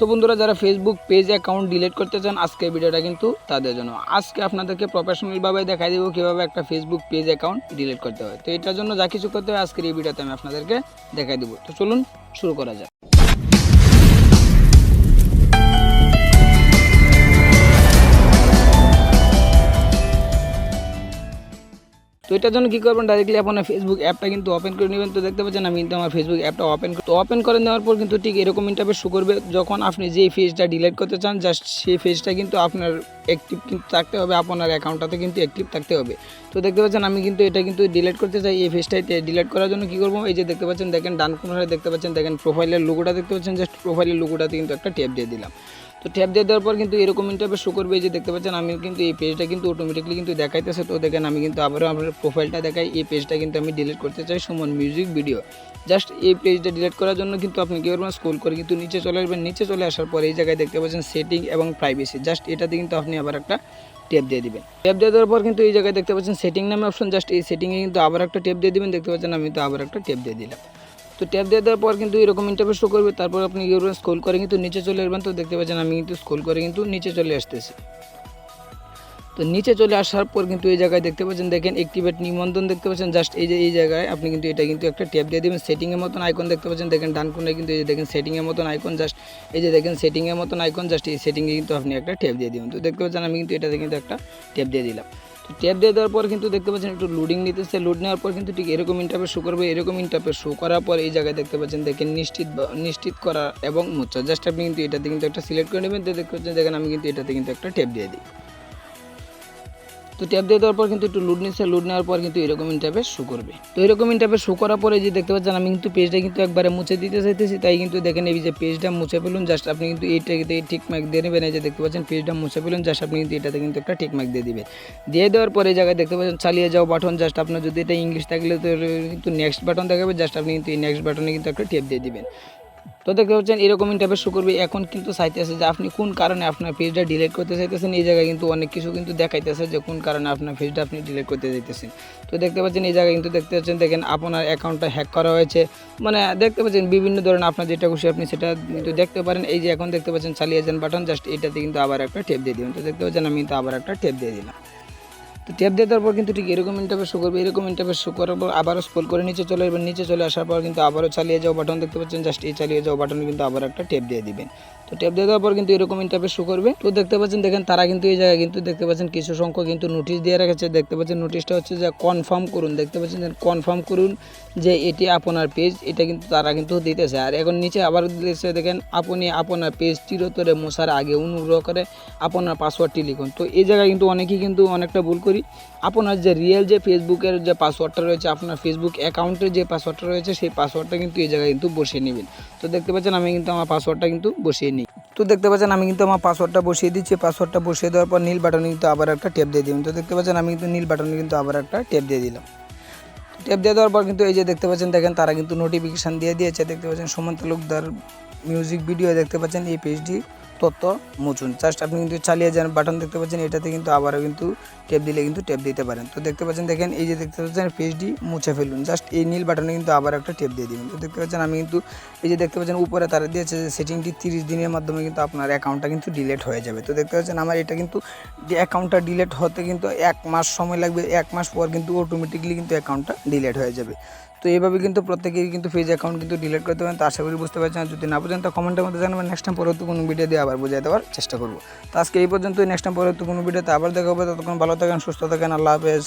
So বন্ধুরা, যারা Facebook page account delete করতে চান, আজকে ভিডিওটা কিন্তু তাদের জন্য। আজকে আপনাদেরকে প্রফেশনালভাবে দেখাই দেবো কীভাবে একটা ফেসবুক পেজ অ্যাকাউন্ট ডিলিট করতে হয়। তো এটার জন্য যা কিছু করতে হয় আজকের এই ভিডিওতে আমি আপনাদেরকে দেখাই দেবো। তো চলুন শুরু করা যাক। তো এটার জন্য কী করবেন, ডাইরেক্টলি আপনার ফেসবুক অ্যাপটা কিন্তু ওপেন করে নেবেন। তো দেখতে পাচ্ছেন আমি কিন্তু আমার ফেসবুক অ্যাপটা ওপেন করে নেওয়ার পর কিন্তু ঠিক এরকম ইন্টারফেস শো করবে। যখন আপনি যেই পেজটা ডিলিট করতে চান, জাস্ট সেই পেজটা কিন্তু আপনার অ্যাক্টিভ কিন্তু থাকতে হবে, আপনার অ্যাকাউন্টটাতে কিন্তু অ্যাক্টিভ থাকতে হবে। তো দেখতে পাচ্ছেন আমি কিন্তু এটা কিন্তু ডিলিট করতে চাই। এই পেজটাতে ডিলিট করার জন্য কী করবো, এই যে দেখতে পাচ্ছেন, দেখেন ডান কোণায় দেখতে পাচ্ছেন, দেখেন প্রোফাইলের লোগোটা দেখতে পাচ্ছেন, জাস্ট প্রোফাইলের লোগোটাতে কিন্তু একটা ট্যাপ দিয়ে দিলাম। তো ট্যাপ দিয়ে দেওয়ার পর কিন্তু এরকম ইন্টারফেস শো করবে। এই যে দেখতে পাচ্ছেন আমি কিন্তু এই পেজটা কিন্তু অটোমেটিকলি কিন্তু দেখাইতেছে। তো দেখেন আমি কিন্তু আবারও আমার প্রোফাইলটা দেখাই। এই পেজটা কিন্তু আমি ডিলিট করতে চাই, সুমন মিউজিক ভিডিও। জাস্ট এই পেজটা ডিলিট করার জন্য কিন্তু আপনি কী করবেন, স্ক্রল করে কিন্তু নিচে চলে আসবেন। নিচে চলে আসার পর এই জায়গায় দেখতে পাচ্ছেন সেটিং এবং প্রাইভেসি, জাস্ট এটাতে কিন্তু আপনি আবার একটা ট্যাপ দিয়ে দিবেন। ট্যাপ দিয়ে দেওয়ার পর কিন্তু এই জায়গায় দেখতে পাচ্ছেন সেটিং নামে অপশন, জাস্ট এই সেটিংয়ে কিন্তু আবার একটা ট্যাপ দিয়ে দিবেন। দেখতে পাচ্ছেন আমি তো আবার একটা ট্যাপ দিয়ে দিলাম। তো ট্যাপ দিয়ে দেওয়ার পর কিন্তু এরকম ইন্টারফেস শো করবে। তারপর আপনি কী করবেন, স্ক্রল করে কিন্তু নিচে চলে আসবেন। তো দেখতে পাচ্ছেন আমি কিন্তু স্ক্রল করে কিন্তু নিচে চলে আসতেছি। তো নিচে চলে আসার পর কিন্তু এই জায়গায় দেখতে পাচ্ছেন, দেখেন অ্যাক্টিভেট নিবন্ধন দেখতে পাচ্ছেন, জাস্ট এই যে এই জায়গায় আপনি কিন্তু এটা কিন্তু একটা ট্যাপ দিয়ে দেবেন। সেটিংয়ের মতন আইকন দেখতে পাচ্ছেন, দেখেন ডান কোণায় কিন্তু এই যে দেখেন সেটিংয়ের মতন আইকন, জাস্ট এই যে দেখেন সেটিংয়ের মতন আইকন, জাস্ট এই সেটিংয়ে কিন্তু আপনি একটা ট্যাপ দিয়ে দেবেন। তো দেখতে পাচ্ছেন আমি কিন্তু এটাতে কিন্তু একটা ট্যাপ দিয়ে দিলাম। তো ট্যাপ দিয়ে দেওয়ার পর কিন্তু দেখতে পাচ্ছেন একটু লোডিং নিতেছে। লোড নেওয়ার পর কিন্তু ঠিক এরকম ইন্টারফেস শো করবে। এরকম ইন্টারফেস শো করার পর এই জায়গায় দেখতে পাচ্ছেন, দেখেন নিশ্চিত করা এবং মোছা, জাস্ট আপনি কিন্তু এটাতে কিন্তু একটা সিলেক্ট করে নেবেন। তো দেখতে পাচ্ছেন, দেখেন আমি কিন্তু এটাতে কিন্তু একটা ট্যাপ দিয়ে দিই। তো ট্যাপ দিয়ে দেওয়ার পর কিন্তু একটু লোড নিচ্ছে। লোড নেওয়ার পর কিন্তু এরকম ইন্টারফেস শো করবে। তো এরকম ইন্টারফেস শো করার পরে যে দেখতে পাচ্ছেন আমি কিন্তু পেজটা কিন্তু একবারে মুছে দিতে চাইতেছি, তাই কিন্তু দেখেন এই যে পেজটা মুছে ফেলুন, জাস্ট আপনি কিন্তু এইটাতে টিক মার্ক দিয়ে নেবেন। এই যে দেখতে পাচ্ছেন পেজটা মুছে ফেলুন, জাস্ট আপনি কিন্তু এটাতে কিন্তু একটা টিক মার্ক দিয়ে দিবেন। দিয়ে দেওয়ার পরে এই জায়গায় দেখতে পাচ্ছেন চালিয়ে যাও বাটন, জাস্ট আপনার যদি এটা ইংলিশ থাকলে তো কিন্তু নেক্সট বাটন দেখাবে, জাস্ট আপনি কিন্তু এই নেক্সট বাটনে কিন্তু একটা ট্যাপ দিয়ে দিবেন। তো দেখতে পাচ্ছেন এরকম ইন্টারফেস শো করবে। এখন কিন্তু চাইতেছে যে আপনি কোন কারণে আপনার পেজটা ডিলিট করতে চাইতেছেন। এই জায়গায় কিন্তু অনেক কিছু কিন্তু দেখাইতেছে যে কোন কারণে আপনার পেজটা আপনি ডিলিট করতে চাইতেছেন। তো দেখতে পাচ্ছেন এই জায়গায় কিন্তু দেখতে পাচ্ছেন, দেখেন আপনার অ্যাকাউন্টটা হ্যাক করা হয়েছে, মানে দেখতে পাচ্ছেন বিভিন্ন ধরনের আপনার যেটা খুশি আপনি সেটা কিন্তু দেখতে পারেন। এই যে এখন দেখতে পাচ্ছেন চালিয়ে যান বাটন, জাস্ট এটাতে কিন্তু আবার একটা ট্যাপ দিয়ে দিবেন। তো দেখতে পাচ্ছেন আমি কিন্তু আবার একটা ট্যাপ দিয়ে দিলাম। তো ট্যাপ দিয়ে দেওয়ার পর কিন্তু ঠিক এরকম ইন্টারফেস শো করবে। এরকম ইন্টারফেস শো করার পর আবারও স্ক্রল করে নিচে চলে আসবেন। নিচে চলে আসার পর কিন্তু আবারও চালিয়ে যাও বাটন দেখতে পাচ্ছেন, জাস্ট এই চালিয়ে যাও বাটনে কিন্তু আবার একটা ট্যাপ দিয়ে দিবেন। তো ট্যাপ দিয়ে দেওয়ার পর কিন্তু এরকম ইন্টারফেস শো করবে। তো দেখতে পাচ্ছেন, দেখেন তারা কিন্তু এই জায়গায় কিন্তু দেখতে পাচ্ছেন কিছু সংখ্যক কিন্তু নোটিশ দিয়ে রেখেছে। দেখতে পাচ্ছেন নোটিশটা হচ্ছে যে কনফার্ম করুন। দেখতে পাচ্ছেন কনফার্ম করুন যে এটি আপনার পেজ, এটা কিন্তু তারা কিন্তু দিতেছে। আর এখন নিচে আবার দিতেছে, দেখেন আপনি আপনার পেজ চিরতরে মোছার আগে অনুগ্রহ করে আপনার পাসওয়ার্ডটি লিখুন। তো এই জায়গায় কিন্তু অনেকেই কিন্তু অনেকটা ভুল করি। আপনার যে রিয়েল যে ফেসবুকের যে পাসওয়ার্ডটা রয়েছে, আপনার ফেসবুক অ্যাকাউন্টের যে পাসওয়ার্ডটা রয়েছে, সেই পাসওয়ার্ডটা কিন্তু এই জায়গায় কিন্তু বসিয়ে নেবেন। তো দেখতে পাচ্ছেন আমি কিন্তু আমার পাসওয়ার্ডটা কিন্তু বসিয়ে নিই। তো দেখতে পাচ্ছেন আমি কিন্তু আমার পাসওয়ার্ডটা বসিয়ে দিচ্ছি। পাসওয়ার্ডটা বসিয়ে দেওয়ার পর নীল বাটনে কিন্তু আবার একটা ট্যাপ দিয়ে দিবেন। তো দেখতে পাচ্ছেন আমি কিন্তু নীল বাটনে কিন্তু আবার একটা ট্যাপ দিয়ে দিলাম। ট্যাপ দিয়ে দেওয়ার পর কিন্তু এই যে দেখতে পাচ্ছেন, দেখেন তারা কিন্তু নোটিফিকেশান দিয়ে দিয়েছে। দেখতে পাচ্ছেন সুমন তালুকদার মিউজিক ভিডিও, দেখতে পাচ্ছেন এই পেজটি তথ্য মুছুন, জাস্ট আপনি কিন্তু চালিয়ে যান বাটন দেখতে পাচ্ছেন, এটাতে কিন্তু আবারও কিন্তু ট্যাপ দিলে কিন্তু ট্যাপ দিতে পারেন। তো দেখতে পাচ্ছেন, দেখেন এই যে দেখতে পাচ্ছেন পেজটি মুছে ফেলুন, জাস্ট এই নীল বাটনে কিন্তু আবার একটা ট্যাপ দিয়ে দিবেন। তো দেখতে পাচ্ছেন আমি কিন্তু এই যে দেখতে পাচ্ছেন উপরে তারা দিয়েছে যে সেটিংটি 30 দিনের মাধ্যমে কিন্তু আপনার অ্যাকাউন্টটা কিন্তু ডিলিট হয়ে যাবে। তো দেখতে পাচ্ছেন আমার এটা কিন্তু অ্যাকাউন্টটা ডিলিট হতে কিন্তু 1 মাস সময় লাগবে। 1 মাস পর কিন্তু অটোমেটিকলি কিন্তু অ্যাকাউন্টটা ডিলিট হয়ে যাবে। তো এইভাবে কিন্তু প্রত্যেকেই কিন্তু পেজ অ্যাকাউন্ট কিন্তু ডিলিট করতে পারেন। তো আশা করি বুঝতে পারছেন। যদি না বুঝেন তো কমেন্টের মধ্যে জানাবেন, নেক্সট টাইম পরবর্তী কোনো ভিডিও দিয়ে আবার বুঝিয়ে দেওয়ার চেষ্টা করব। তো আজকে এই পর্যন্তই, নেক্সট টাইম পরবর্তী কোনো ভিডিওতে আবার দেখা হবে। ততক্ষণ ভালো থাকেন, সুস্থ থাকেন, আল্লাহ হাফেজ।